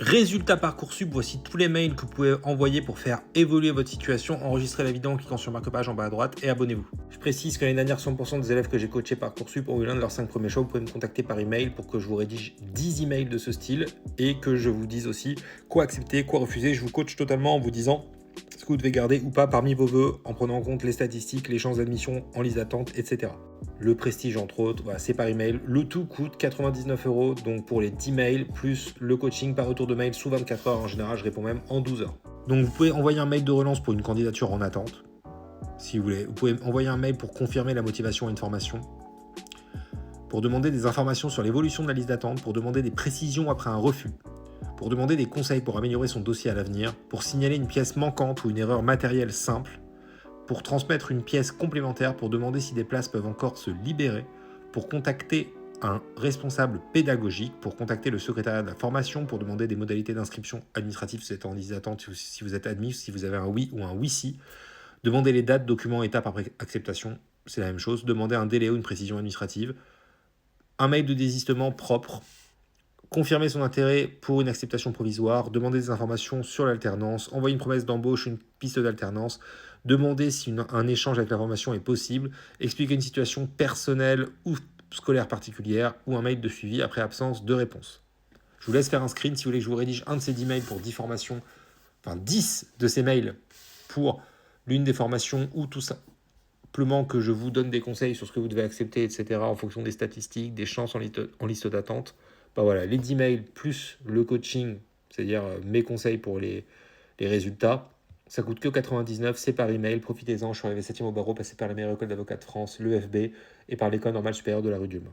Résultat Parcoursup, voici tous les mails que vous pouvez envoyer pour faire évoluer votre situation. Enregistrez la vidéo en cliquant sur marque-page en bas à droite et abonnez-vous. Je précise que l'année dernière, 100% des élèves que j'ai coachés Parcoursup ont eu l'un de leurs 5 premiers choix. Vous pouvez me contacter par email pour que je vous rédige 10 emails de ce style et que je vous dise aussi quoi accepter, quoi refuser. Je vous coach totalement en vous disant ce que vous devez garder ou pas parmi vos vœux en prenant en compte les statistiques, les chances d'admission en liste d'attente, etc. Le prestige entre autres, voilà, c'est par email. Le tout coûte 99 €, donc pour les 10 mails, plus le coaching par retour de mail sous 24 heures. En général, je réponds même en 12 heures. Donc vous pouvez envoyer un mail de relance pour une candidature en attente, si vous voulez. Vous pouvez envoyer un mail pour confirmer la motivation à une formation, pour demander des informations sur l'évolution de la liste d'attente, pour demander des précisions après un refus, pour demander des conseils pour améliorer son dossier à l'avenir, pour signaler une pièce manquante ou une erreur matérielle simple, pour transmettre une pièce complémentaire, pour demander si des places peuvent encore se libérer, pour contacter un responsable pédagogique, pour contacter le secrétariat de la formation, pour demander des modalités d'inscription administrative si vous êtes en liste d'attente, si vous êtes admis, si vous avez un oui ou un oui-si, demander les dates, documents, étapes après acceptation, c'est la même chose, demander un délai ou une précision administrative, un mail de désistement propre, confirmer son intérêt pour une acceptation provisoire, demander des informations sur l'alternance, envoyer une promesse d'embauche, une piste d'alternance, demander si un échange avec la formation est possible, expliquer une situation personnelle ou scolaire particulière, ou un mail de suivi après absence de réponse. Je vous laisse faire un screen si vous voulez que je vous rédige un de ces 10 mails pour 10 formations, enfin 10 de ces mails pour l'une des formations, ou tout simplement que je vous donne des conseils sur ce que vous devez accepter, etc. en fonction des statistiques, des chances en liste d'attente. Bah voilà, les 10 mails plus le coaching, c'est-à-dire mes conseils pour les résultats, ça coûte que 99, c'est par email, profitez-en, je suis arrivé 7e au barreau, passé par la meilleure école d'avocats de France, l'EFB, et par l'école normale supérieure de la rue du Mans.